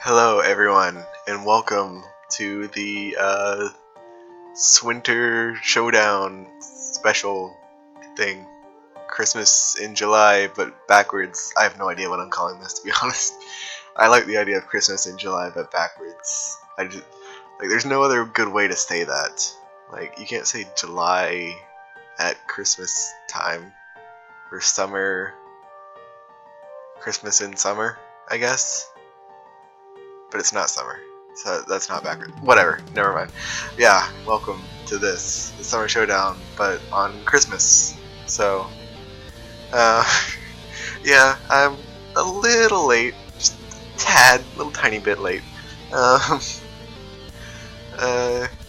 Hello, everyone, and welcome to the Swinter Showdown special thing. Christmas in July, but backwards. I have no idea what I'm calling this, to be honest. I like the idea of Christmas in July, but backwards. There's no other good way to say that. Like, you can't say July at Christmas time, or summer, Christmas in summer, I guess. But it's not summer, so that's not backward. Whatever, never mind. Yeah, welcome to the Summer Showdown, but on Christmas. So, yeah, I'm a little late, just a tad, little tiny bit late. Um,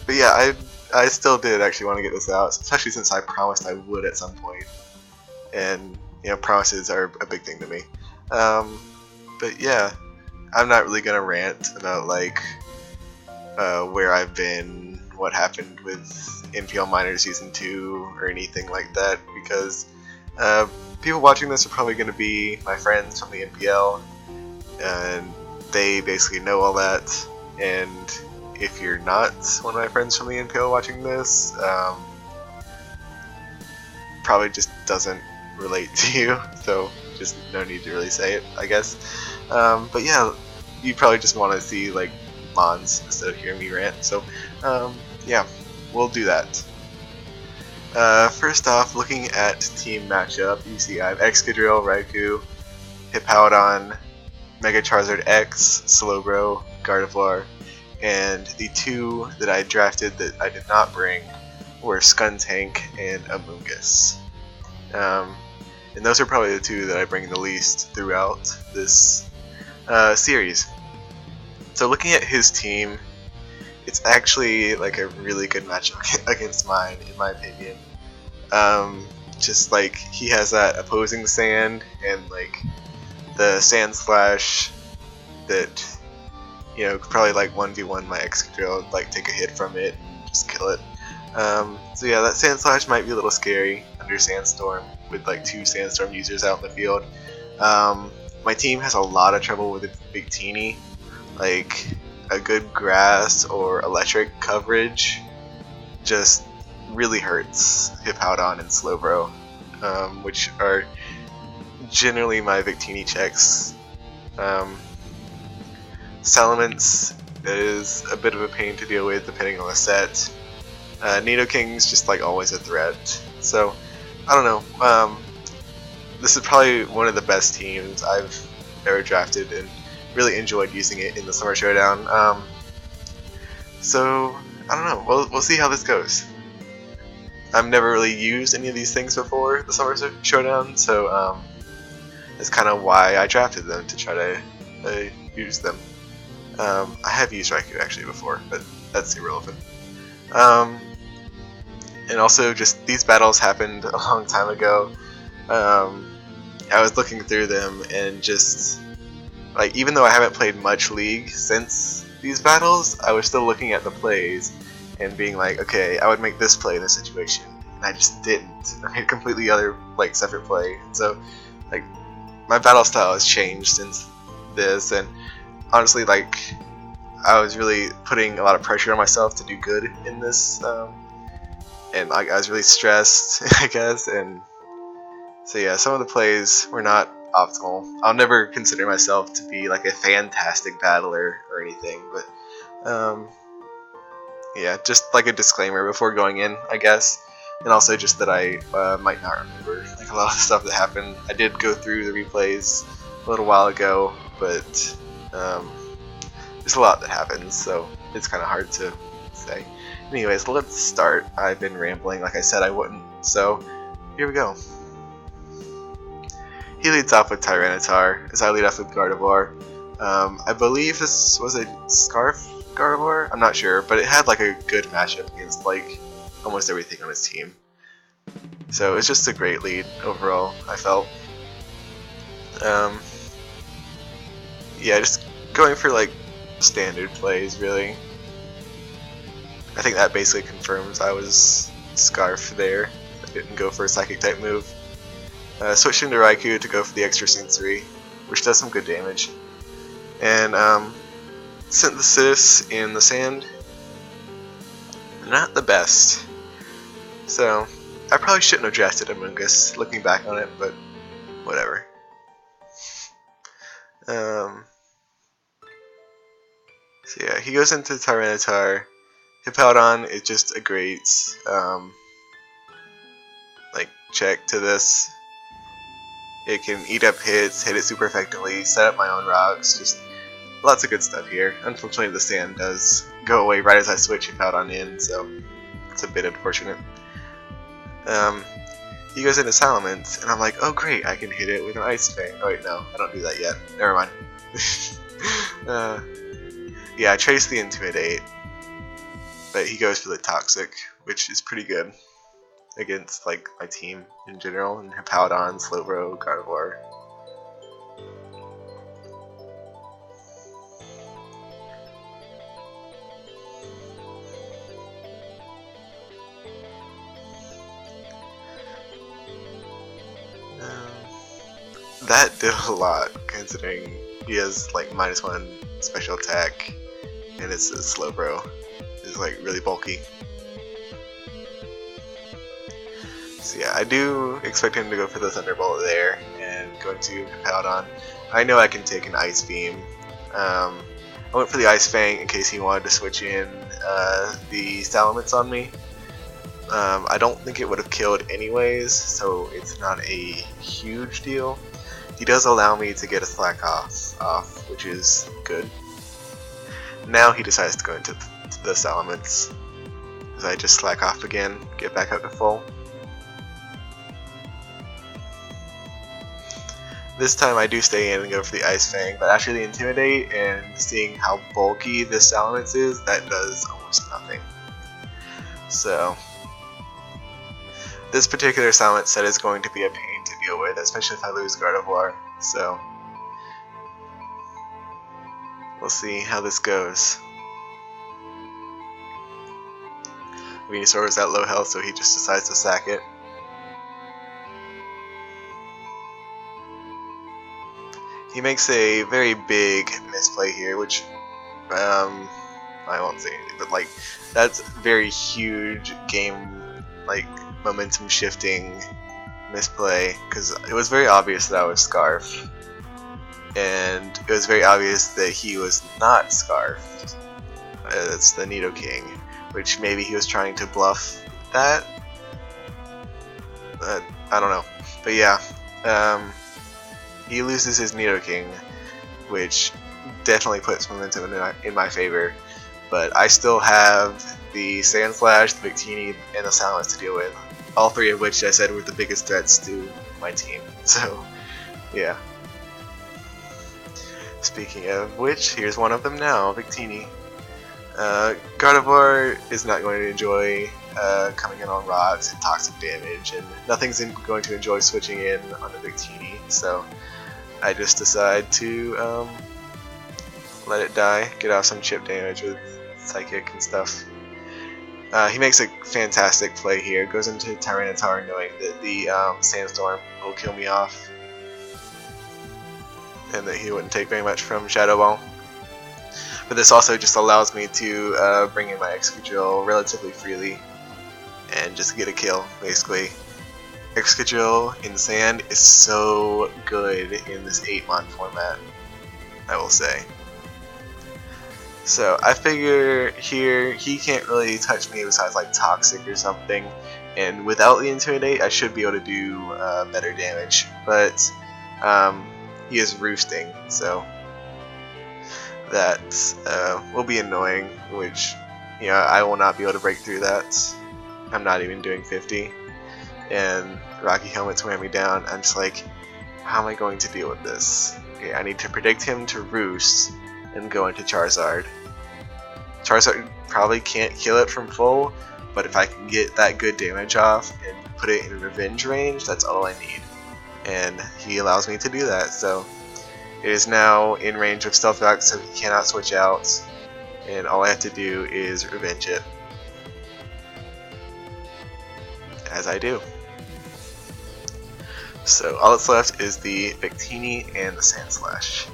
but yeah, I still did actually want to get this out, especially since I promised I would at some point, and promises are a big thing to me. But yeah. I'm not really gonna rant about where I've been, what happened with NPL Minor Season 2 or anything like that, because people watching this are probably gonna be my friends from the NPL, and they basically know all that. And if you're not one of my friends from the NPL watching this, probably just doesn't relate to you, so just no need to really say it, I guess. But yeah, you probably just want to see like Mons instead of hearing me rant. So yeah, we'll do that. First off, looking at team matchup, you see I have Excadrill, Raikou, Hippowdon, Mega Charizard X, Slowbro, Gardevoir, and the two that I drafted that I did not bring were Skuntank and Amoonguss. And those are probably the two that I bring the least throughout this series. So looking at his team, it's actually like a really good matchup against mine, in my opinion. Just like he has that opposing sand and like the sand slash that could probably like 1v1 my Excadrill, like take a hit from it and just kill it. So yeah, that sand slash might be a little scary under Sandstorm with like two Sandstorm users out in the field. My team has a lot of trouble with Victini. Like a good grass or electric coverage just really hurts Hippowdon and Slowbro, which are generally my Victini checks. Salamence is a bit of a pain to deal with depending on the set. Nidoking's just like always a threat. So I don't know. This is probably one of the best teams I've ever drafted, and really enjoyed using it in the Summer Showdown. So I don't know. We'll see how this goes. I've never really used any of these things before the Summer Showdown, so that's kind of why I drafted them, to try to use them. I have used Raikou actually before, but that's irrelevant. And also, just these battles happened a long time ago. I was looking through them, and just like, even though I haven't played much League since these battles, I was still looking at the plays and being like, okay, I would make this play in this situation, and I just didn't. I made a completely other, like, separate play. So, like, my battle style has changed since this, and honestly, like, I was really putting a lot of pressure on myself to do good in this, and like I was really stressed, I guess, and so yeah, some of the plays were not optimal. I'll never consider myself to be like a fantastic battler or anything, but yeah, just like a disclaimer before going in, I guess. And also just that I might not remember like a lot of the stuff that happened. I did go through the replays a little while ago, but there's a lot that happens, so it's kind of hard to say. Anyways, let's start. I've been rambling like I said I wouldn't, so here we go. He leads off with Tyranitar, as I lead off with Gardevoir. I believe this was a Scarf Gardevoir? I'm not sure, but it had like a good matchup against like almost everything on his team. So it's just a great lead overall, I felt. Yeah, just going for like standard plays, really. I think that basically confirms I was Scarf there. I didn't go for a Psychic type move. Switched into Raikou to go for the extra sensory, which does some good damage. And synthesis in the sand, not the best. So I probably shouldn't have drafted Amoonguss looking back on it, but whatever. So yeah, he goes into Tyranitar. Hippowdon is just a great like check to this. It can eat up hits, hit it super effectively, set up my own rocks, just lots of good stuff here. Unfortunately, the sand does go away right as I switch Hippowdon in, so it's a bit unfortunate. He goes into Salamence, and I'm like, oh great, I can hit it with an Ice Fang. Oh wait, no, I don't do that yet. Never mind. Yeah, I trace the Intimidate, but he goes for the Toxic, which is pretty good against like my team in general, and Hippowdon, Slowbro, Gardevoir. That did a lot, considering he has like -1 special attack, and it's a Slowbro. It's like really bulky. So yeah, I do expect him to go for the Thunderbolt there, and go into Hippowdon. I know I can take an Ice Beam. I went for the Ice Fang in case he wanted to switch in the Salamence on me. I don't think it would have killed anyways, so it's not a huge deal. He does allow me to get a Slack off, which is good. Now he decides to go into the Salamence. As I just slack off again, get back up to full. This time I do stay in and go for the Ice Fang, but after the Intimidate and seeing how bulky this Salamence is, that does almost nothing. So this particular Salamence set is going to be a pain to deal with, especially if I lose Gardevoir. So we'll see how this goes. Venusaur was at low health, so he just decides to sack it. He makes a very big misplay here, which I won't say anything, but like that's very huge game, like momentum shifting misplay, because it was very obvious that I was Scarf, and it was very obvious that he was not Scarfed. It's the Nidoking, which maybe he was trying to bluff that. I don't know, but yeah. He loses his Nidoking, which definitely puts momentum in my favor, but I still have the Sandslash, the Victini, and the Salamence to deal with, all three of which I said were the biggest threats to my team, so yeah. Speaking of which, here's one of them now, Victini. Gardevoir is not going to enjoy coming in on rocks and toxic damage, and nothing's going to enjoy switching in on the Victini, so I just decide to let it die, get off some chip damage with Psychic and stuff. He makes a fantastic play here, goes into Tyranitar knowing that the Sandstorm will kill me off, and that he wouldn't take very much from Shadow Ball. But this also just allows me to bring in my Excadrill relatively freely and just get a kill, basically. Excadrill in Sand is so good in this 8-mon format, I will say. So I figure here he can't really touch me besides like Toxic or something, and without the Intimidate I should be able to do better damage, but he is roosting, so that will be annoying, which, you know, I will not be able to break through that. I'm not even doing 50, and Rocky Helmet's wearing me down. I'm just like, how am I going to deal with this? Okay, I need to predict him to roost and go into Charizard. Charizard probably can't kill it from full, but if I can get that good damage off and put it in revenge range, that's all I need. And he allows me to do that, so it is now in range of Stealth Rock, so he cannot switch out, and all I have to do is revenge it. As I do. So all that's left is the Victini and the Sandslash.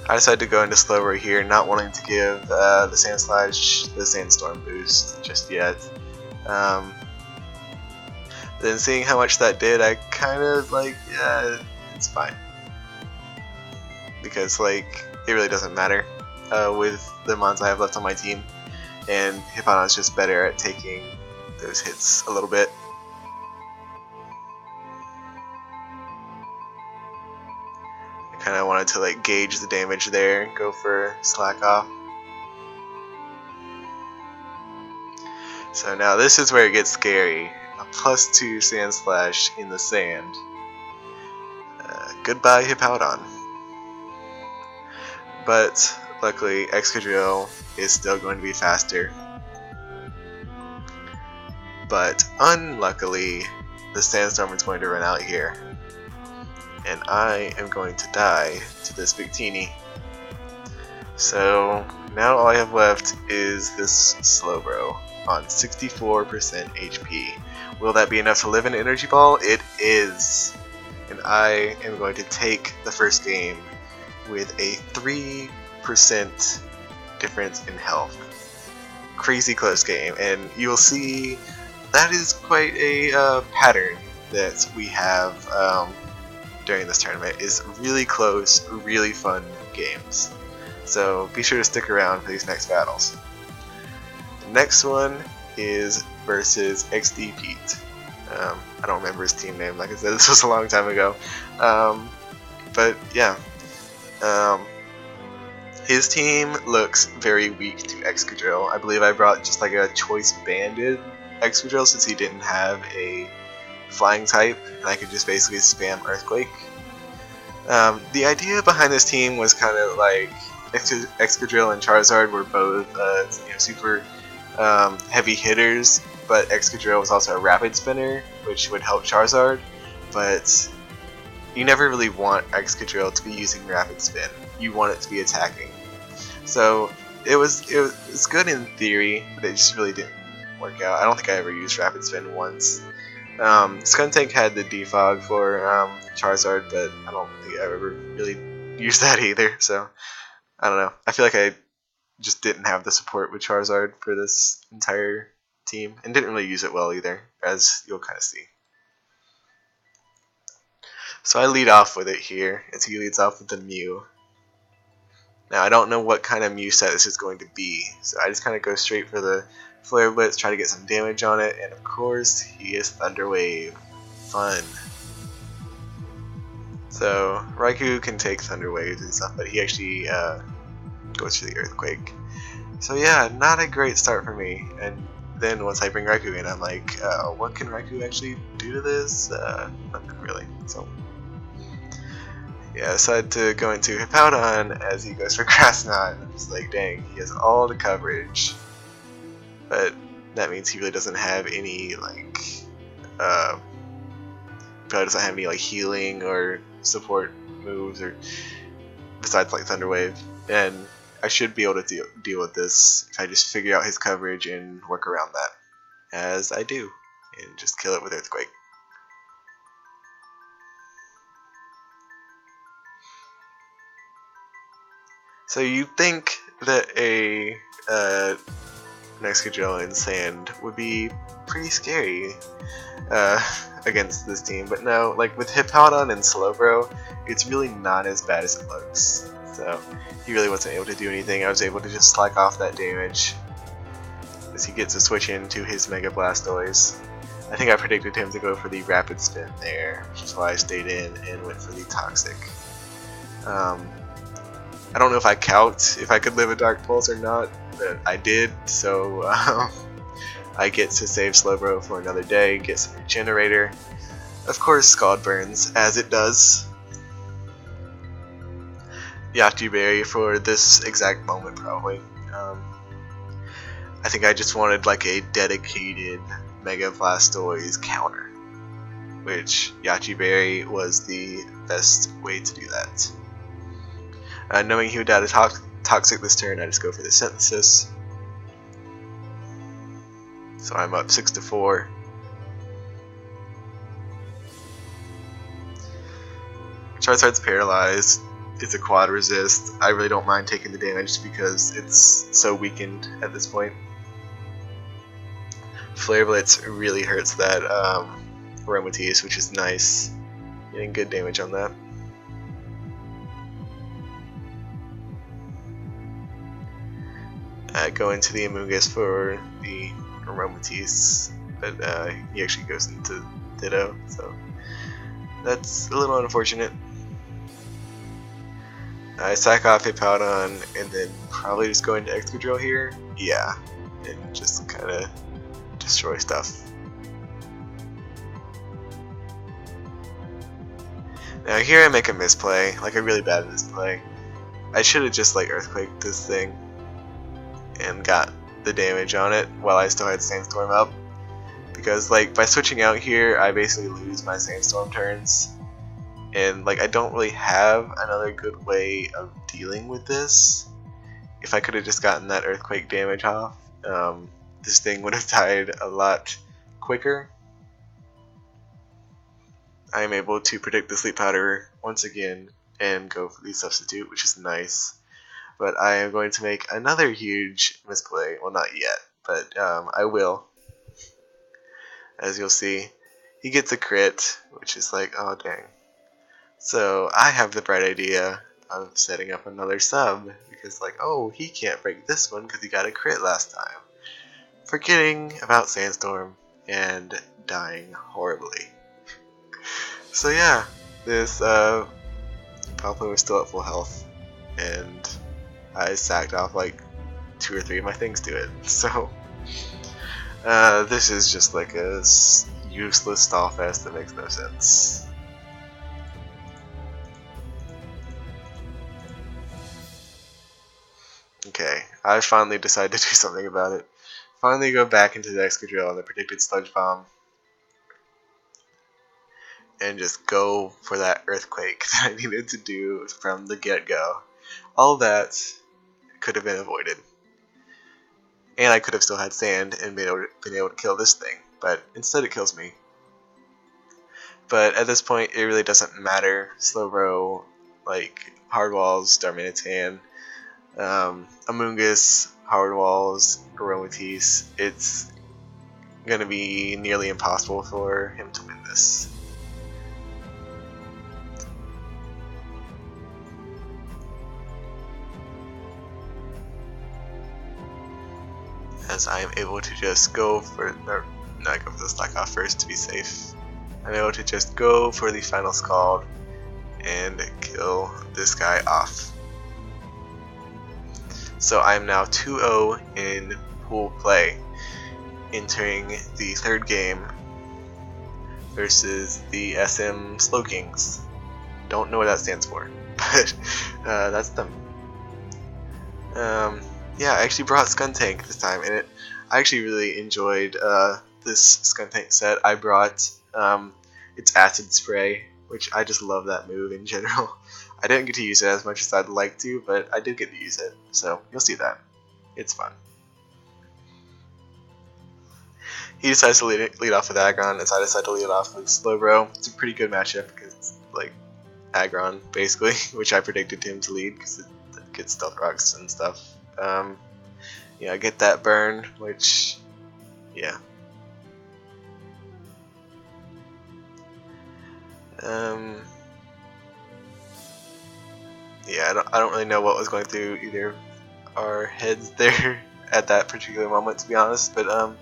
I decided to go into Slower here, not wanting to give the Sand Slash the Sandstorm boost just yet. Then seeing how much that did, I kind of like, yeah, it's fine. Because like, it really doesn't matter with the mons I have left on my team. And Hippowdon's just better at taking those hits a little bit. I kind of wanted to like gauge the damage there and go for slack off. So now this is where it gets scary. A +2 Sand Slash in the sand. Goodbye Hippowdon. But luckily Excadrill is still going to be faster. But unluckily the Sandstorm is going to run out here. And I am going to die to this Victini. So now all I have left is this Slowbro on 64% HP. Will that be enough to live in Energy Ball? It is! And I am going to take the first game with a 3% difference in health. Crazy close game, and you'll see that is quite a pattern that we have during this tournament, is really close, really fun games. So be sure to stick around for these next battles. The next one is versus XD Pete. I don't remember his team name, like I said, this was a long time ago. But yeah, his team looks very weak to Excadrill. I believe I brought just like a choice banded Excadrill since he didn't have a flying type, and I could just basically spam Earthquake. The idea behind this team was kind of like Excadrill and Charizard were both super heavy hitters, but Excadrill was also a rapid spinner, which would help Charizard, but you never really want Excadrill to be using rapid spin. You want it to be attacking. So it was good in theory, but it just really didn't work out. I don't think I ever used rapid spin once. Skuntank had the defog for Charizard, but I don't think I ever really used that either, so I don't know. I feel like I just didn't have the support with Charizard for this entire team, and didn't really use it well either, as you'll kind of see. So I lead off with it here, as he leads off with the Mew. Now I don't know what kind of Mew set this is going to be, so I just kind of go straight for the Flare Blitz, try to get some damage on it, and of course he is Thunder Wave. Fun. So Raikou can take Thunder Waves and stuff, but he actually goes for the Earthquake. So yeah, not a great start for me. And then once I bring Raikou in, I'm like, what can Raikou actually do to this? Nothing really. So yeah, I decided to go into Hippowdon as he goes for Grass Knot. I'm just like, dang, he has all the coverage. But that means he really doesn't have any like probably doesn't have any like healing or support moves, or besides like Thunder Wave, and I should be able to deal with this if I just figure out his coverage and work around that, as I do, and just kill it with Earthquake. So you think that a Excadrill in Sand would be pretty scary against this team, but no, like with Hippowdon and Slowbro, it's really not as bad as it looks. So he really wasn't able to do anything. I was able to just slack off that damage as he gets to switch into his Mega Blastoise. I think I predicted him to go for the Rapid Spin there, which is why I stayed in and went for the Toxic. I don't know if I calced if I could live a Dark Pulse or not, but I did, so I get to save Slowbro for another day, get some Regenerator. Of course, Scald Burns, as it does. Yachi Berry for this exact moment, probably. I think I just wanted like a dedicated Mega Blastoise counter, which Yachi Berry was the best way to do that. Knowing he would die to Toxic this turn, I just go for the Synthesis. So I'm up 6-4. Charizard's paralyzed. it's a quad resist. I really don't mind taking the damage because it's so weakened at this point. Flare Blitz really hurts that Aromatisse, which is nice. Getting good damage on that. Go into the Amoonguss for the Aromatisse, but he actually goes into Ditto, so that's a little unfortunate. I sack off Hippowdon and then probably just go into Excadrill here. Yeah, and just kind of destroy stuff. Now here I make a misplay, like a really bad misplay. I should have just like Earthquaked this thing and got the damage on it while I still had Sandstorm up. Because like by switching out here, I basically lose my Sandstorm turns. And like I don't really have another good way of dealing with this. If I could have just gotten that Earthquake damage off, this thing would have died a lot quicker. I am able to predict the Sleep Powder once again and go for the substitute, which is nice. But I am going to make another huge misplay. Well, not yet, but I will. As you'll see, he gets a crit, which is like, oh dang. So I have the bright idea of setting up another sub, because like, oh, he can't break this one because he got a crit last time. Forgetting about Sandstorm and dying horribly. So yeah, this Palpatine was still at full health, and I sacked off like 2 or 3 of my things to it. So this is just like a useless stall fest that makes no sense. Okay, I finally decided to do something about it. Finally go back into the Excadrill on the predicted Sludge Bomb and just go for that Earthquake that I needed to do from the get-go. All that could have been avoided. And I could have still had Sand and been able to kill this thing, but instead it kills me. But at this point, it really doesn't matter. Slowbro, like Hard Walls, Darmanitan, Amoonguss, Hard Walls, Aromatisse, it's gonna be nearly impossible for him to win this. As I am able to just go for, or not go for the Slack Off first to be safe. I'm able to just go for the final Scald and kill this guy off. So I am now 2-0 in pool play, entering the 3rd game versus the SM Slowkings. Don't know what that stands for, but that's them. Yeah, I actually brought Skuntank this time, and I actually really enjoyed this Skuntank set. I brought its Acid Spray, which I just love that move in general. I didn't get to use it as much as I'd like to, but I did get to use it, so you'll see that. It's fun. He decides to lead off with Aggron, as I decide to lead off with Slowbro. It's a pretty good matchup because it's like Aggron, basically, which I predicted him to lead because it gets Stealth Rocks and stuff. Yeah, I get that burn, which, yeah. Yeah, I don't really know what was going through either of our heads there at that particular moment, to be honest, but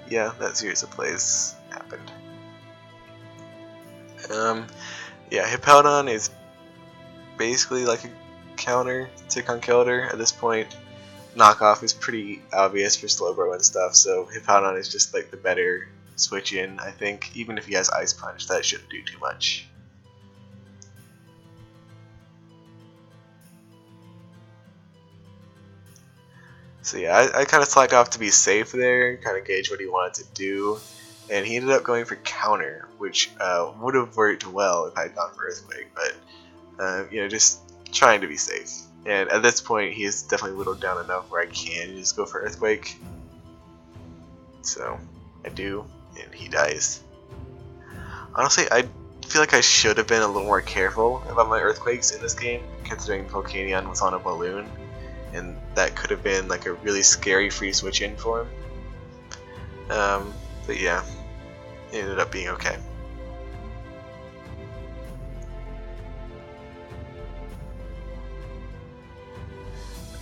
yeah, that series of plays happened. Yeah, Hippowdon is basically like a counter to Conkeldurr at this point. Knockoff is pretty obvious for Slowbro and stuff, so Hippowdon is just like the better switch in. I think even if he has Ice Punch, that shouldn't do too much. So yeah, I kind of slacked off to be safe there, kind of gauge what he wanted to do, and he ended up going for counter, which would have worked well if I had gone for Earthquake, but you know, just trying to be safe. And at this point, he is definitely whittled down enough where I can just go for Earthquake. So I do, and he dies. Honestly, I feel like I should have been a little more careful about my Earthquakes in this game. considering Volcanion was on a balloon, and that could have been like a really scary free switch in for him. But yeah, it ended up being okay.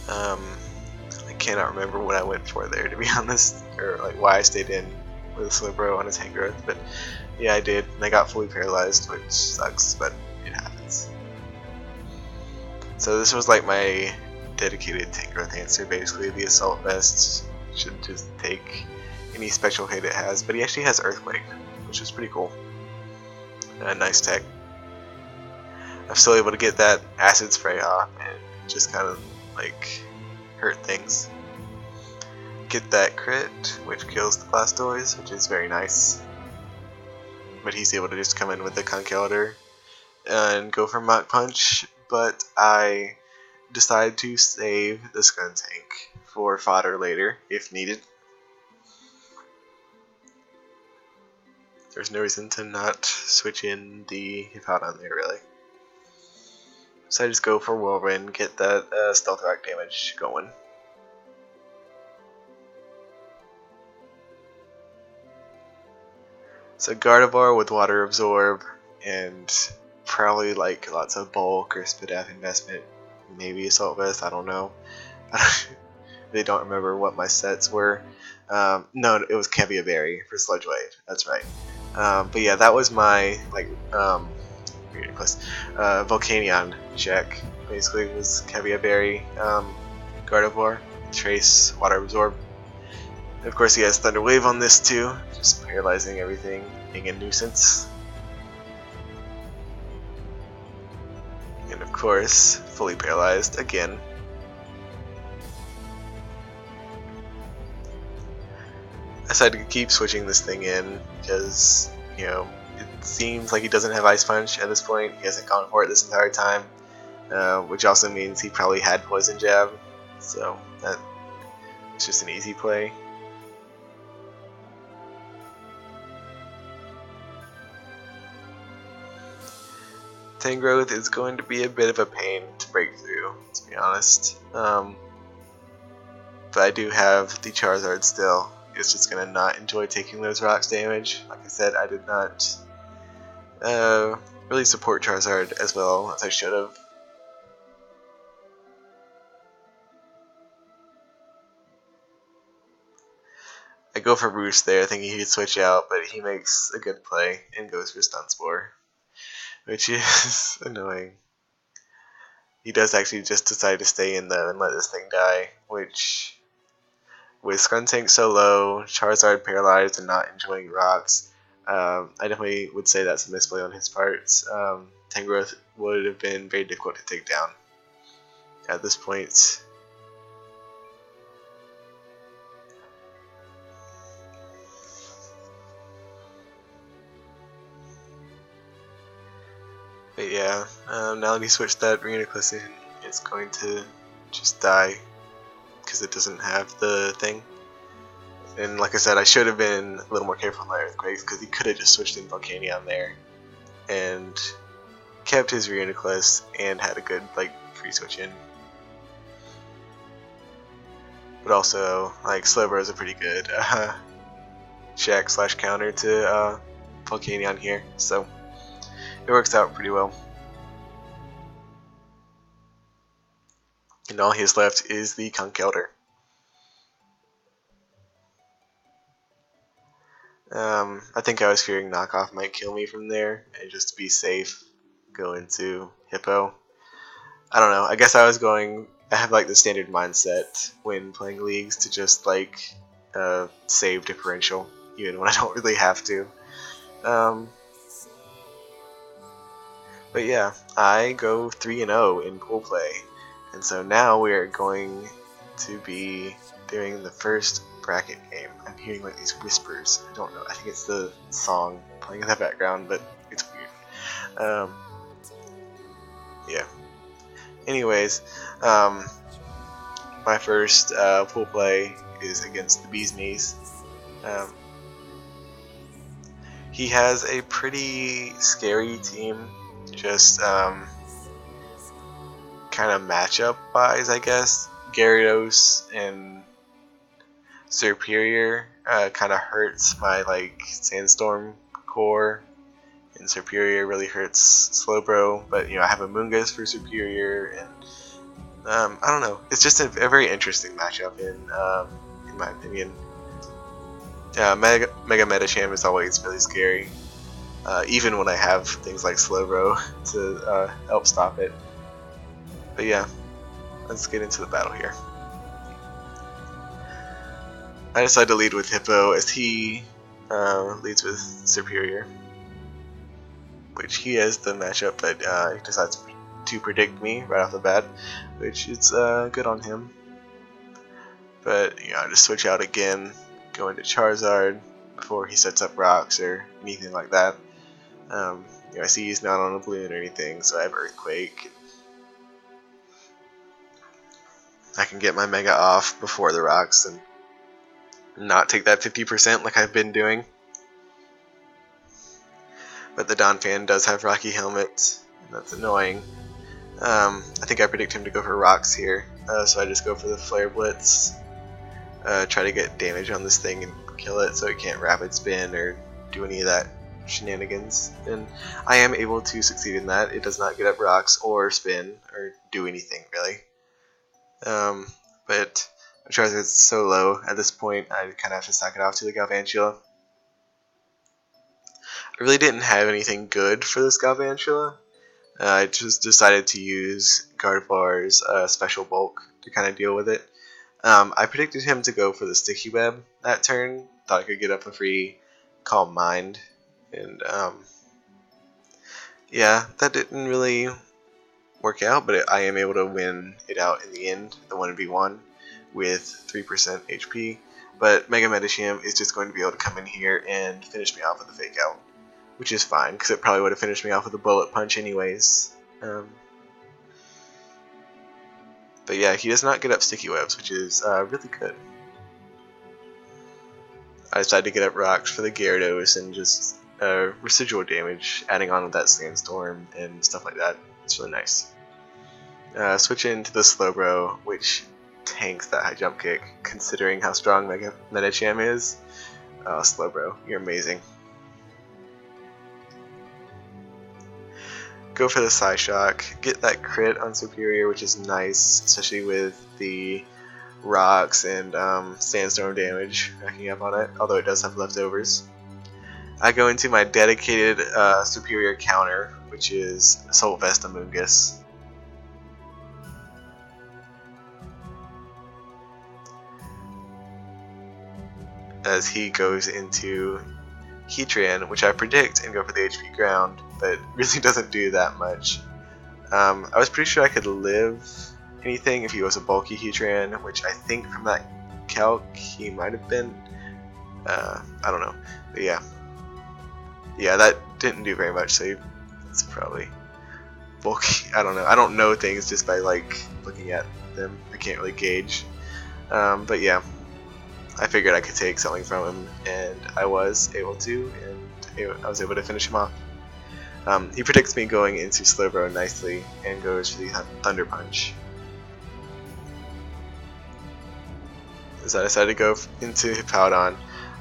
I cannot remember what I went for there, to be honest, or like why I stayed in with a Slowbro on his Tangrowth, but yeah, I did, and I got fully paralyzed, which sucks, but it happens. So this was like my dedicated Tangrowth answer. Basically, the Assault Vest should just take any special hit it has, but he actually has Earthquake, which is pretty cool. Nice tech. I'm still able to get that Acid Spray off and just kind of like hurt things. Get that crit, which kills the Blastoise, which is very nice. But he's able to just come in with the Conkeldurr and go for Mach Punch, but I decide to save the Skuntank for fodder later if needed. There's no reason to not switch in the Hippowdon there, really. So I just go for Whirlwind, get that Stealth Rock damage going. So Gardevoir with Water Absorb, and probably like lots of Bulk or Spadaf investment, maybe Assault Vest, I don't know. They don't remember what my sets were. No, it was Kevia Berry for Sludge Wave, that's right. But yeah, that was my like Volcanion check. Basically, it was Kevia Berry, Gardevoir, Trace, Water Absorb. And of course, he has Thunder Wave on this too, just paralyzing everything, being a nuisance. And of course, fully paralyzed again. I decided to keep switching this thing in because, you know, it seems like he doesn't have Ice Punch at this point. He hasn't gone for it this entire time, which also means he probably had Poison Jab, so that it's just an easy play. Tangrowth is going to be a bit of a pain to break through, to be honest. But I do have the Charizard still. It's just going to not enjoy taking those rocks damage. Like I said, I did not really support Charizard as well as I should have. I go for Roost there, thinking he could switch out, but he makes a good play and goes for Stun Spore, which is annoying. He does actually just decide to stay in though and let this thing die, which, with Skuntank so low, Charizard paralyzed and not enjoying rocks, I definitely would say that's a misplay on his part. Tangrowth would have been very difficult to take down at this point. But yeah, now that he switched that Reuniclus in, it's going to just die because it doesn't have the thing. And like I said, I should have been a little more careful on my Earthquakes because he could have just switched in Volcanion there and kept his Reuniclus and had a good like free switch in. But also, like, Slowbro is a pretty good check / counter to Volcanion here, so it works out pretty well. And all he has left is the Conkeldurr. I think I was fearing Knockoff might kill me from there, and just to be safe, go into Hippo. I don't know, I guess I have like the standard mindset when playing leagues to just like save differential, even when I don't really have to. But yeah, I go 3-0 in pool play, and so now we are going to be doing the first bracket game. I'm hearing like these whispers. I don't know. I think it's the song playing in the background, but it's weird. Yeah. Anyways, my first pool play is against the Bee's Knees. He has a pretty scary team. Just kind of matchup wise, I guess, Gyarados and Superior kind of hurts my like Sandstorm core, and Superior really hurts Slowbro. But I have a Moongus for Superior, and I don't know. It's just a very interesting matchup in my opinion. Mega Metacham is always really scary, even when I have things like Slowbro to help stop it. But yeah, let's get into the battle here. I decided to lead with Hippo as he leads with Superior, which he has the matchup, but he decides to predict me right off the bat, which is good on him. But I just switch out again, go into Charizard before he sets up rocks or anything like that. I see he's not on a balloon or anything, so I have Earthquake. I can get my Mega off before the rocks and not take that 50% like I've been doing. But the Donphan does have Rocky Helmet, and that's annoying. I think I predict him to go for rocks here, so I just go for the Flare Blitz. Try to get damage on this thing and kill it so it can't rapid spin or do any of that shenanigans. And I am able to succeed in that. It does not get up rocks or spin or do anything really. But Charizard's so low at this point, I kind of have to sack it off to the Galvantula. I really didn't have anything good for this Galvantula. I just decided to use Gardevoir's special bulk to kind of deal with it. I predicted him to go for the Sticky Web that turn. Thought I could get up a free Calm Mind. And yeah, that didn't really work out, but I am able to win it out in the end, the 1v1, with 3% HP. But Mega Metacham is just going to be able to come in here and finish me off with a Fake Out, which is fine, because it probably would have finished me off with a Bullet Punch anyways. But yeah, he does not get up Sticky Webs, which is really good. I decided to get up rocks for the Gyarados and just residual damage, adding on with that Sandstorm and stuff like that. It's really nice. Switch into the Slowbro, which tanks that high jump kick, considering how strong Mega Metacham is. Slowbro, you're amazing. Go for the Psyshock, get that crit on Superior, which is nice, especially with the rocks and Sandstorm damage racking up on it, although it does have leftovers. I go into my dedicated Superior counter, which is Assault Vest Amoonguss. As he goes into Heatran, which I predict and go for the HP Ground, but really doesn't do that much. I was pretty sure I could live anything if he was a bulky Heatran, which I think from that calc he might have been. I don't know, but yeah, that didn't do very much, so it's probably bulky. I don't know. I don't know things just by like looking at them. I can't really gauge. But yeah, I figured I could take something from him, and I was able to, and I was able to finish him off. He predicts me going into Slowbro nicely and goes for the Thunder Punch. So I decided to go into Hippowdon.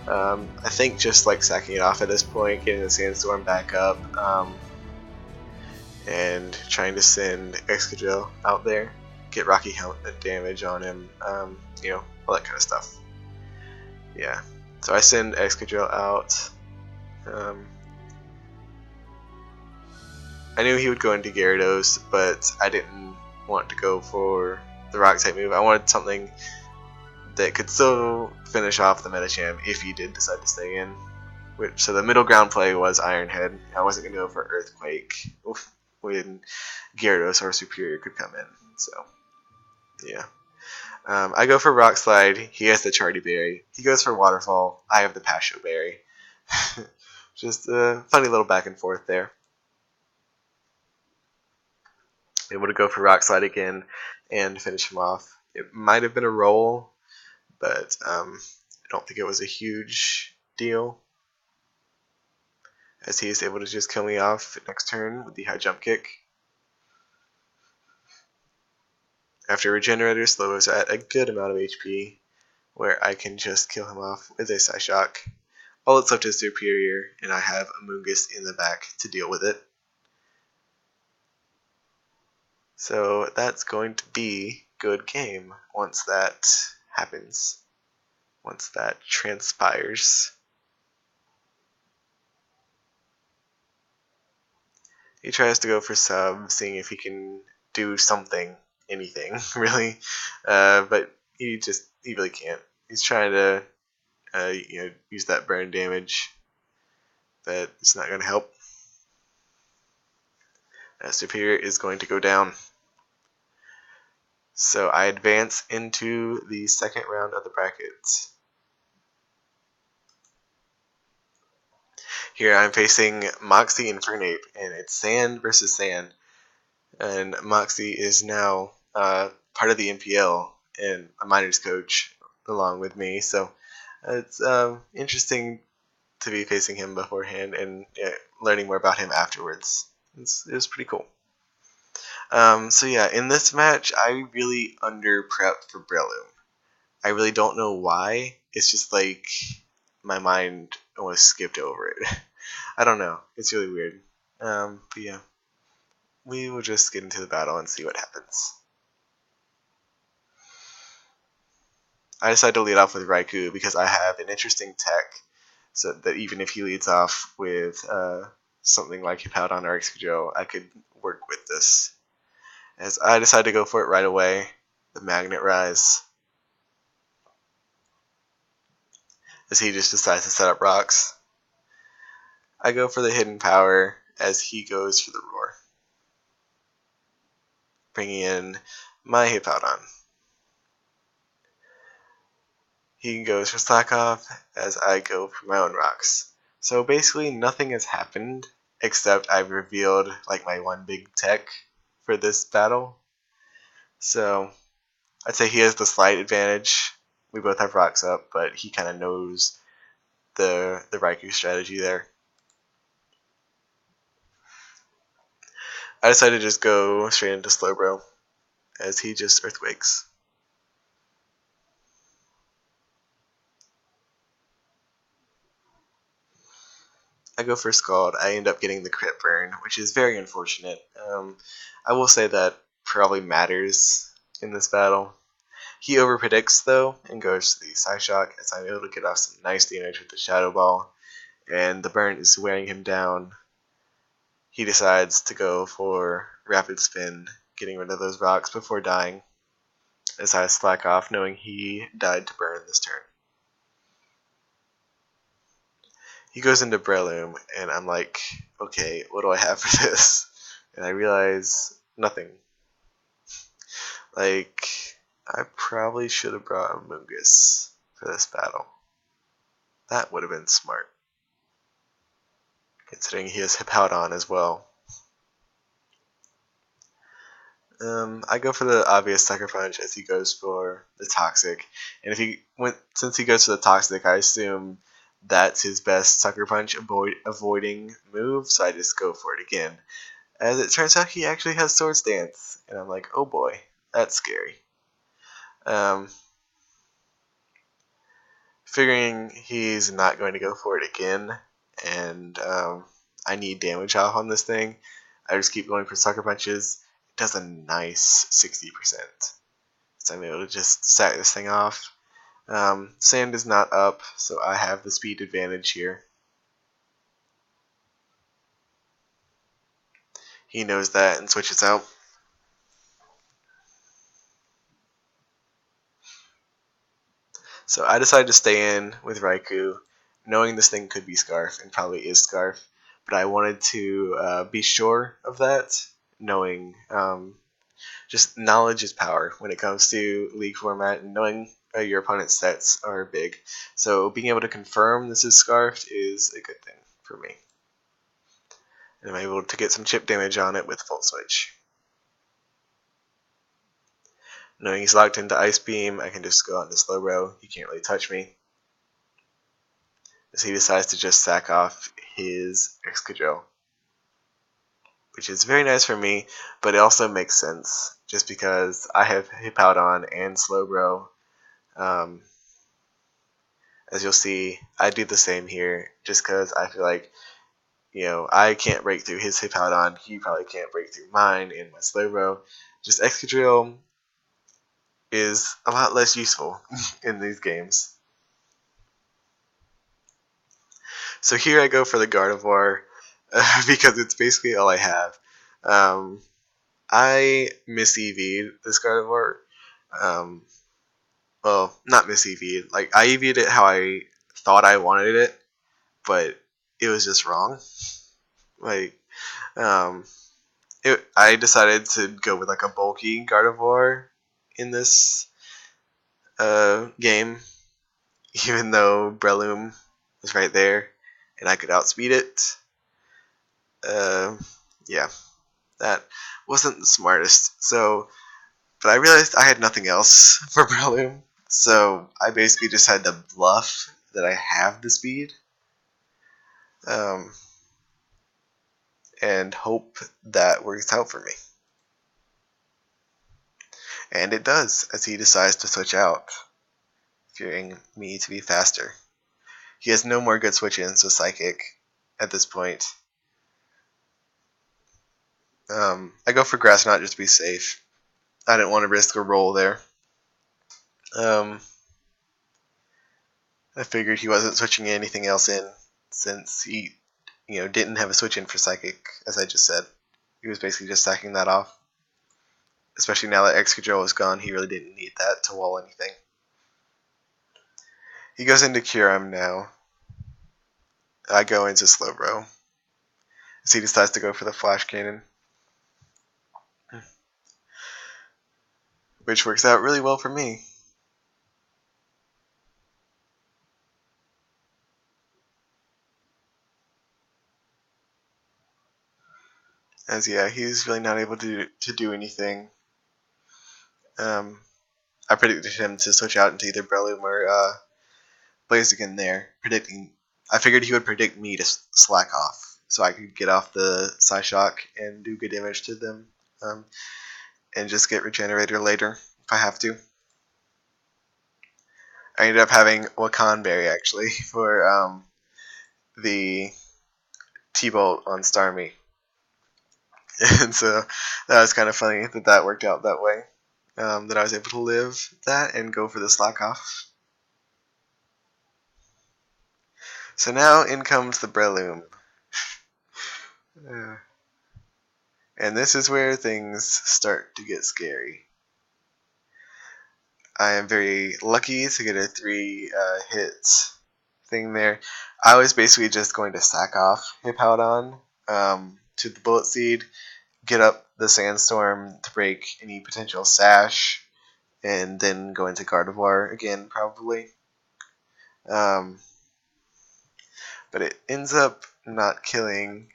I think just like sacking it off at this point, getting the Sandstorm back up, and trying to send Excadrill out there, get Rocky Helmet damage on him, all that kind of stuff. Yeah, so I send Excadrill out. I knew he would go into Gyarados, but I didn't want to go for the Rock type move. I wanted something that could still finish off the Metacham if he did decide to stay in. So the middle ground play was Iron Head. I wasn't going to go for Earthquake when Gyarados or Superior could come in. So, yeah. I go for Rock Slide. He has the Charty Berry. He goes for Waterfall. I have the Pasho Berry. Just a funny little back and forth there. Able to go for Rock Slide again and finish him off. It might have been a roll, but I don't think it was a huge deal, as he is able to just kill me off next turn with the high jump kick. After Regenerator, Slowos are at a good amount of HP, where I can just kill him off with a Psyshock. All that's left is Superior, and I have Amoonguss in the back to deal with it. So that's going to be good game once that happens. Once that transpires. He tries to go for sub, seeing if he can do something, anything, really. But he really can't. He's trying to use that burn damage, but it's not going to help. Superior is going to go down. So I advance into the second round of the bracket. Here I'm facing Moxie and Fernape, and it's Sand versus Sand. And Moxie is now part of the NPL and a minors coach along with me. So it's interesting to be facing him beforehand and learning more about him afterwards. It was pretty cool. So yeah, in this match, I really under prepped for Breloom. I really don't know why. It's just like my mind almost skipped over it. I don't know. It's really weird. But yeah, we will just get into the battle and see what happens. I decided to lead off with Raikou because I have an interesting tech, so that even if he leads off with something like Hippowdon or Excadrill, I could work with this. As I decide to go for it right away, the Magnet Rise. As he just decides to set up rocks. I go for the Hidden Power as he goes for the Roar. Bringing in my Hippowdon. He goes for Slack Off as I go for my own rocks. So basically nothing has happened except I've revealed like my one big tech for this battle. So I'd say he has the slight advantage. We both have rocks up, but he kind of knows the Raikou strategy there. I decided to just go straight into Slowbro as he just Earthquakes. I go for Scald. I end up getting the crit burn, which is very unfortunate. I will say that probably matters in this battle. He overpredicts though and goes to the Psyshock as I'm able to get off some nice damage with the Shadow Ball, and the burn is wearing him down. He decides to go for Rapid Spin, getting rid of those rocks before dying, as I slack off knowing he died to burn this turn. He goes into Breloom, and I'm like, okay, what do I have for this? And I realize nothing. Like, I probably should have brought Amoonguss for this battle. That would have been smart. Considering he has Hippowdon as well. I go for the obvious Sucker Punch as he goes for the Toxic. And since he goes for the Toxic, I assume that's his best Sucker Punch avoiding move, so I just go for it again. As it turns out, he actually has Swords Dance, and I'm like, oh boy, that's scary. Figuring he's not going to go for it again, and I need damage off on this thing, I just keep going for Sucker Punches. It does a nice 60%. So I'm able to just sack this thing off. Sand is not up, so I have the speed advantage here. He knows that and switches out. So I decided to stay in with Raikou, knowing this thing could be Scarf, and probably is Scarf. But I wanted to be sure of that, knowing just knowledge is power when it comes to League format, and knowing your opponent's sets are big. So being able to confirm this is Scarfed is a good thing for me. And I'm able to get some chip damage on it with Volt Switch. Knowing he's locked into Ice Beam, I can just go out into Slowbro. He can't really touch me. As he decides to just sack off his Excadrill. Which is very nice for me, but it also makes sense just because I have Hippowdon and Slowbro. As you'll see, I do the same here, just because I feel like, I can't break through his Hippowdon, he probably can't break through mine in my Slowbro. Just Excadrill is a lot less useful in these games. So here I go for the Gardevoir, because it's basically all I have. I miss EV'd this Gardevoir. Well, not miss EV'd. Like, I EV'd it how I thought I wanted it, but it was just wrong. Like, I decided to go with like a bulky Gardevoir in this game, even though Breloom was right there and I could outspeed it. Yeah, that wasn't the smartest. So, but I realized I had nothing else for Breloom, so I basically just had to bluff that I have the speed, and hope that works out for me. And it does, as he decides to switch out, fearing me to be faster. He has no more good switch-ins with Psychic at this point. I go for Grass Knot just to be safe. I didn't want to risk a roll there. I figured he wasn't switching anything else in, since he, didn't have a switch-in for Psychic, as I just said. He was basically just sacking that off. Especially now that Excadrill is gone, he really didn't need that to wall anything. He goes into Kyurem now. I go into Slowbro, as he decides to go for the Flash Cannon, which works out really well for me. As he's really not able to do anything. I predicted him to switch out into either Breloom or Blaziken there. I figured he would predict me to slack off, so I could get off the Psyshock and do good damage to them, and just get Regenerator later if I have to. I ended up having Wakan Berry actually for the T-Bolt on Starmie. And so that was kind of funny that worked out that way. That I was able to live that and go for the slack off. So now in comes the Breloom. And this is where things start to get scary. I am very lucky to get a 3 hits thing there. I was basically just going to sack off Hippowdon to the Bullet Seed, get up the Sandstorm to break any potential Sash, and then go into Gardevoir again, probably. But it ends up not killing,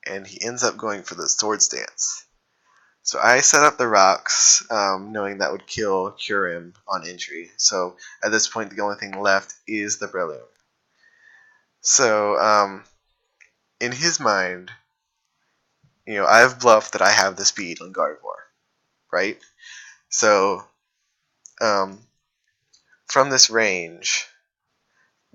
and he ends up going for the Swords Dance. So I set up the rocks, knowing that would kill Kyurem on entry. So at this point, the only thing left is the Breloom. So in his mind, I've bluffed that I have the speed on Gardevoir, right? So from this range,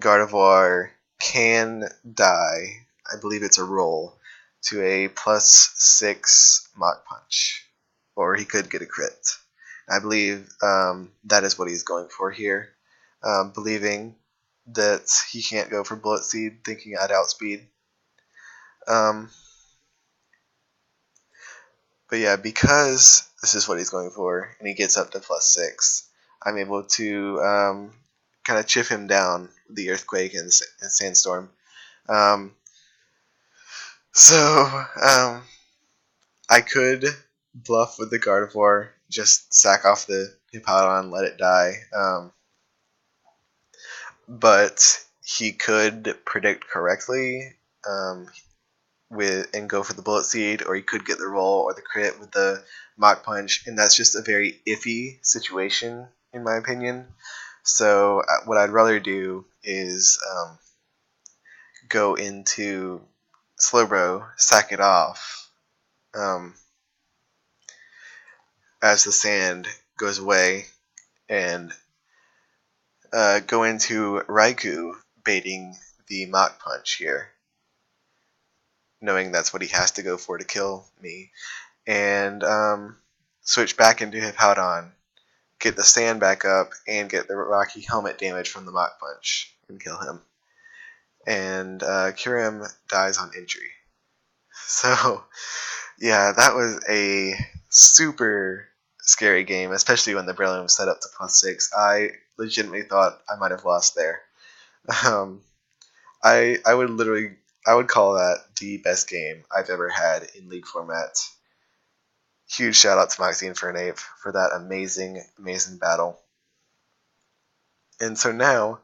Gardevoir can die. I believe it's a roll to a +6 Mach Punch, or he could get a crit. I believe that is what he's going for here, believing that he can't go for Bullet Seed, thinking I'd outspeed. But yeah, because this is what he's going for, and he gets up to +6, I'm able to kind of chip him down with the Earthquake and Sandstorm. So I could bluff with the Gardevoir, just sack off the Hippowdon, let it die. But he could predict correctly and go for the Bullet Seed, or he could get the roll or the crit with the Mach Punch, and that's just a very iffy situation in my opinion. So what I'd rather do is go into Slowbro, sack it off, as the sand goes away and go into Raikou baiting the Mach Punch here, knowing that's what he has to go for to kill me, and switch back into Hippowdon, get the sand back up, and get the Rocky Helmet damage from the Mach Punch and kill him. And Kyurem dies on injury. So, yeah, that was a super scary game, especially when the Brilliant was set up to +6. I legitimately thought I might have lost there. Um, I would call that the best game I've ever had in League format. Huge shout out to Maxine Fernape for that amazing battle. And so now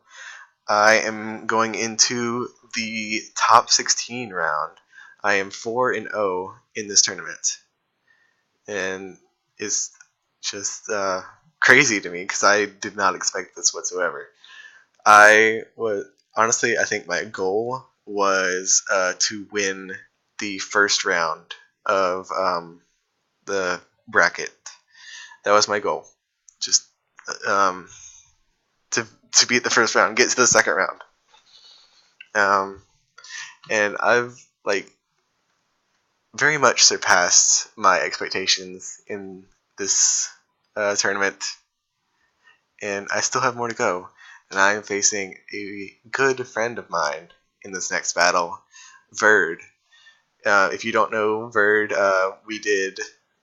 I am going into the top 16 round. I am 4-0 in this tournament, and it's just crazy to me because I did not expect this whatsoever. I think my goal was to win the first round of the bracket. That was my goal, just um, to beat the first round, get to the second round. And I've very much surpassed my expectations in this tournament, and I still have more to go. And I am facing a good friend of mine in this next battle, Verd. If you don't know Verd, we did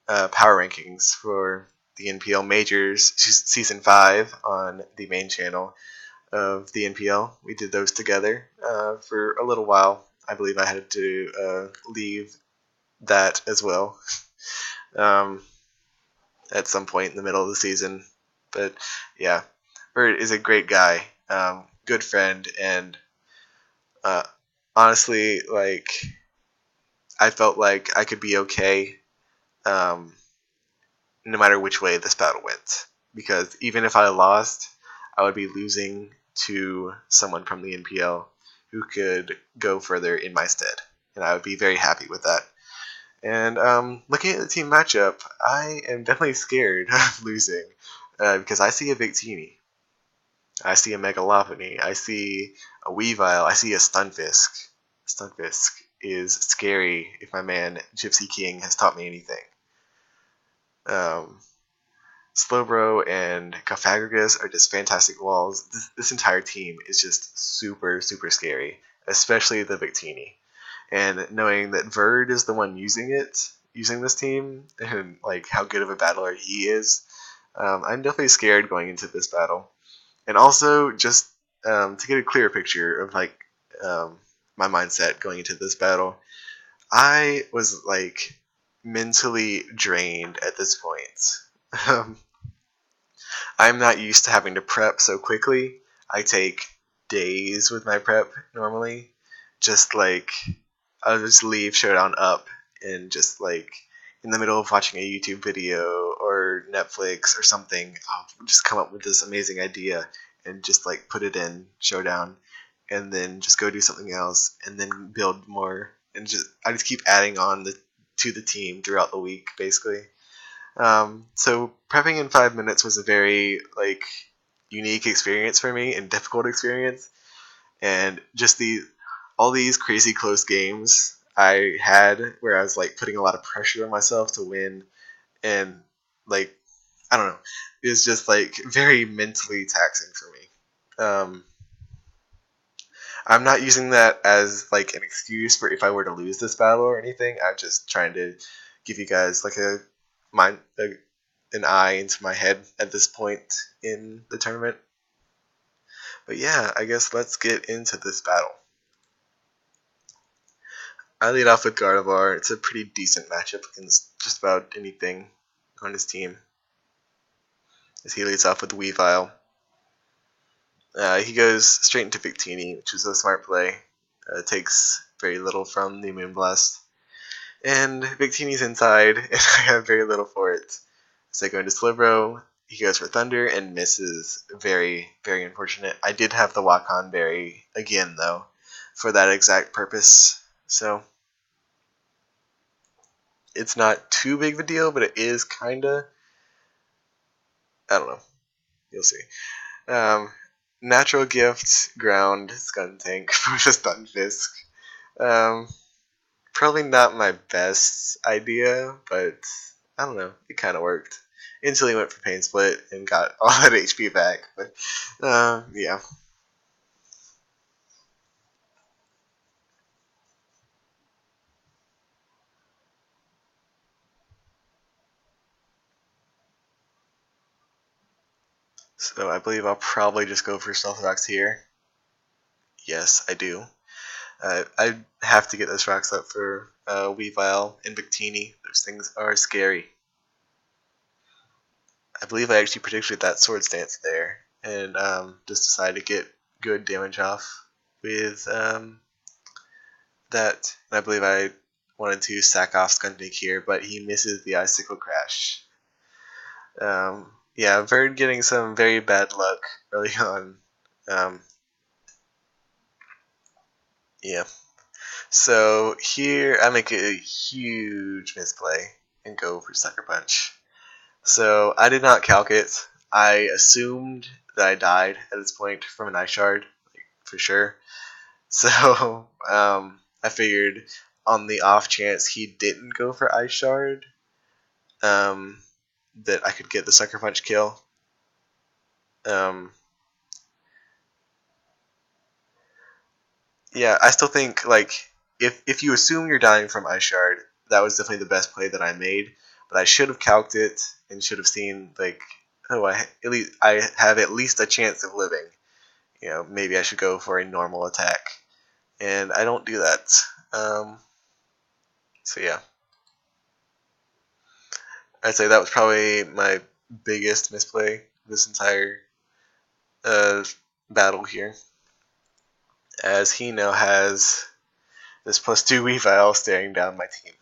power rankings for the NPL Majors Season 5 on the main channel of the NPL. We did those together for a little while. I believe I had to leave that as well at some point in the middle of the season. But yeah, Bert is a great guy, good friend, and honestly, I felt like I could be okay no matter which way this battle went. Because even if I lost, I would be losing to someone from the NPL who could go further in my stead. And I would be very happy with that. And looking at the team matchup, I am definitely scared of losing because I see a Victini, I see a Megalopony, I see a Weavile, I see a Stunfisk. Stunfisk is scary if my man Gypsy King has taught me anything. Slowbro and Cofagrigus are just fantastic walls. This entire team is just super, super scary, especially the Victini. And knowing that Verd is the one using this team, and how good of a battler he is, I'm definitely scared going into this battle. And also just to get a clearer picture of my mindset going into this battle, I was mentally drained at this point. I'm not used to having to prep so quickly. I take days with my prep normally. Just I'll just leave Showdown up and just in the middle of watching a YouTube video or Netflix or something, I'll just come up with this amazing idea and just put it in Showdown and then just go do something else and then build more, and I just keep adding on to the team throughout the week basically. So prepping in 5 minutes was a very unique experience for me and difficult experience, and just all these crazy close games I had where I was putting a lot of pressure on myself to win, and I don't know, it was just very mentally taxing for me. I'm not using that as an excuse for if I were to lose this battle or anything. I'm just trying to give you guys an eye into my head at this point in the tournament. But yeah, I guess let's get into this battle. I lead off with Gardevoir. It's a pretty decent matchup against just about anything on his team, as he leads off with Weavile. He goes straight into Victini, which is a smart play. Takes very little from the Moonblast. And Victini's inside, and I have very little for it. So I go into Slowbro. He goes for Thunder and misses. Very, very unfortunate. I did have the Wakan Berry again, though, for that exact purpose. So it's not too big of a deal, but it is kinda. I don't know. You'll see. Natural gift, ground, stun tank for the stun fisk. Um, Probably not my best idea, but I don't know. It kind of worked. Until he went for pain split and got all that HP back. But yeah. So I believe I'll probably just go for Stealth Rocks here. Yes, I do. I have to get those rocks up for Weavile and Victini. Those things are scary. I believe I actually predicted that Sword Stance there, and just decided to get good damage off with that. And I believe I wanted to sack off Skuntank here, but he misses the Icicle Crash. Yeah, Bird getting some very bad luck early on. Yeah. So here I make a huge misplay and go for Sucker Punch. So I did not calc it. I assumed that I died at this point from an Ice Shard, like, for sure. So I figured on the off chance he didn't go for Ice Shard, that I could get the Sucker Punch kill. Yeah, I still think like if you assume you're dying from Ice Shard, that was definitely the best play that I made. But I should have calced it and should have seen like, oh, I have at least a chance of living. You know, maybe I should go for a normal attack, and I don't do that. So yeah, I'd say that was probably my biggest misplay this entire uh, battle here, as he now has this +2 Weavile staring down my team.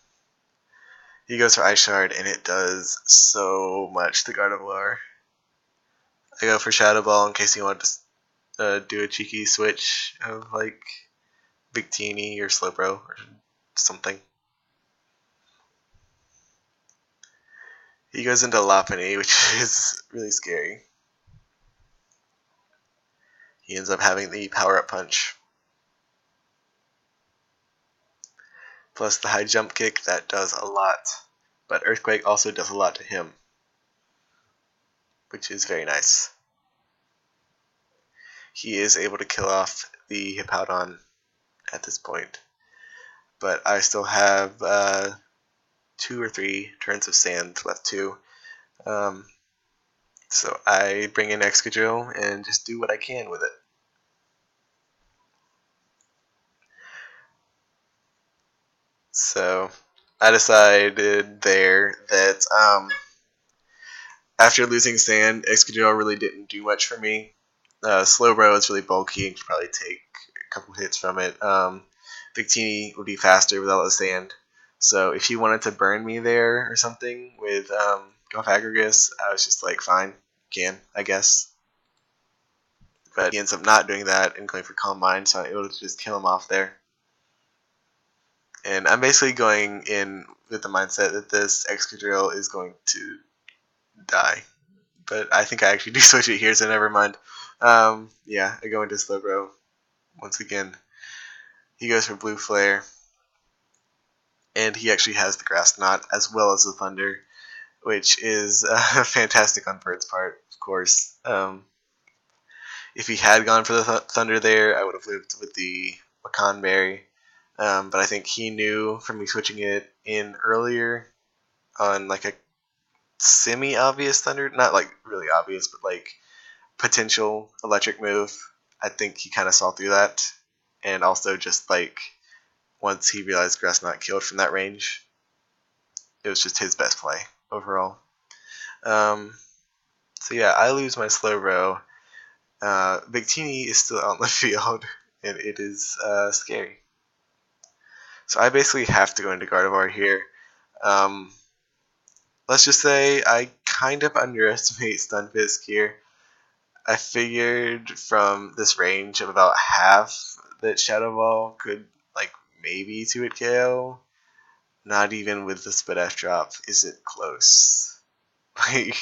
He goes for Ice Shard, and it does so much to Gardevoir. I go for Shadow Ball in case you want to do a cheeky switch of like Victini or Slowbro or something. He goes into Lopunny, which is really scary. He ends up having the Power Up Punch. Plus the high jump kick, that does a lot. But Earthquake also does a lot to him, which is very nice. He is able to kill off the Hippowdon at this point. But I still have 2 or 3 turns of sand left too. So I bring in Excadrill and just do what I can with it. So I decided there that after losing sand, Excadrill really didn't do much for me. Slowbro is really bulky and could probably take a couple hits from it. Victini would be faster without the sand. So if he wanted to burn me there or something with Gofagrigus, I was just like, fine, can, I guess. But he ends up not doing that and going for Calm Mind, so I'm able to just kill him off there. And I'm basically going in with the mindset that this Excadrill is going to die. But I think I actually do switch it here, so never mind. Yeah, I go into Slowbro once again. He goes for Blue Flare. And he actually has the Grass Knot as well as the Thunder, which is fantastic on Bird's part, of course. If he had gone for the Thunder there, I would have lived with the Macan Berry. But I think he knew from me switching it in earlier on like a semi-obvious Thunder, not like really obvious, but like potential electric move. I think he kind of saw through that, and also just like once he realized Grass Knot killed from that range, it was just his best play overall. So yeah, I lose my Slowbro. Victini is still out in the field, and it is scary. So I basically have to go into Gardevoir here. Let's just say I kind of underestimate Stunfisk here. I figured from this range of about half that Shadow Ball could like maybe 2-hit KO. Not even with the Spit F drop is it close. Like,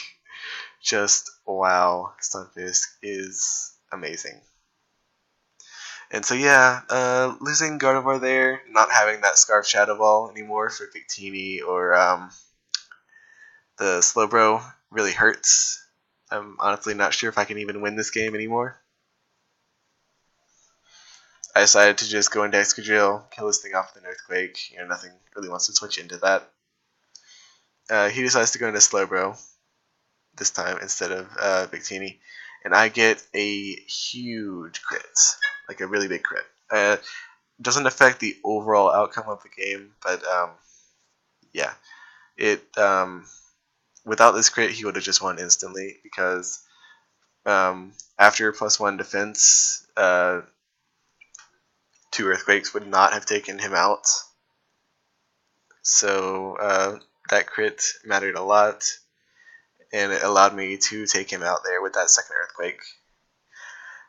just wow, Stunfisk is amazing. And so yeah, losing Gardevoir there, not having that Scarf Shadow Ball anymore for Victini or the Slowbro really hurts. I'm honestly not sure if I can even win this game anymore. I decided to just go into Excadrill, kill this thing off with an Earthquake. Nothing really wants to switch into that. He decides to go into Slowbro this time instead of Victini, and I get a huge crit, like a really big crit. Doesn't affect the overall outcome of the game, but yeah, it without this crit he would have just won instantly because after +1 defense, 2 Earthquakes would not have taken him out. So that crit mattered a lot, and it allowed me to take him out there with that second Earthquake.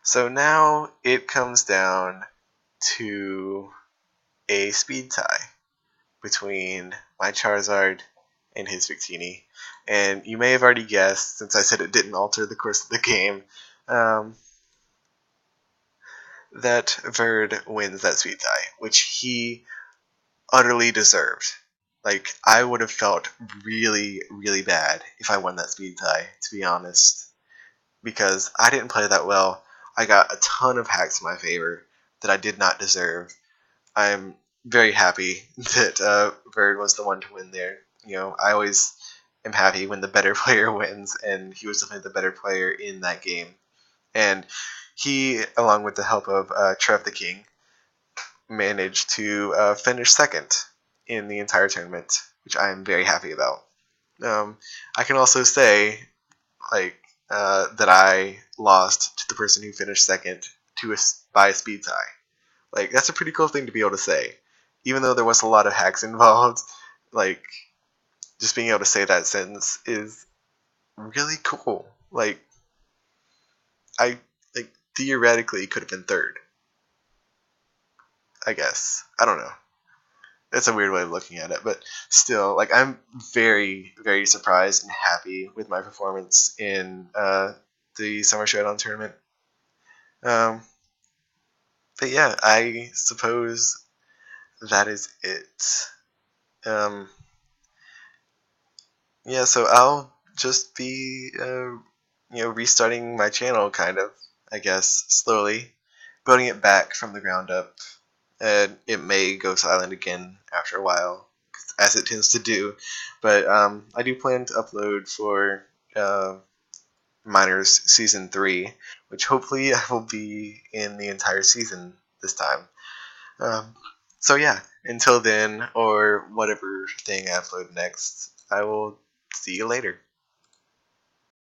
So now it comes down to a speed tie between my Charizard and his Victini. And you may have already guessed, since I said it didn't alter the course of the game, that Verd wins that speed tie, which he utterly deserved. Like, I would have felt really, really bad if I won that speed tie, to be honest. Because I didn't play that well. I got a ton of hacks in my favor that I did not deserve. I'm very happy that Verd was the one to win there. I always am happy when the better player wins, and he was definitely the better player in that game. And he, along with the help of Trev the King, managed to finish second in the entire tournament, which I am very happy about. I can also say, that I lost to the person who finished second by a speed tie. Like, that's a pretty cool thing to be able to say. Even though there was a lot of hacks involved, like, just being able to say that sentence is really cool. Like, I theoretically could have been third. I guess. I don't know. It's a weird way of looking at it, but still, like, I'm very, very surprised and happy with my performance in the Summer Showdown tournament. But yeah, I suppose that is it. Yeah, so I'll just be, restarting my channel, kind of, I guess, slowly, building it back from the ground up. And it may go silent again after a while, as it tends to do. But I do plan to upload for Minors Season 3, which hopefully I will be in the entire season this time. So yeah, until then, or whatever thing I upload next, I will see you later.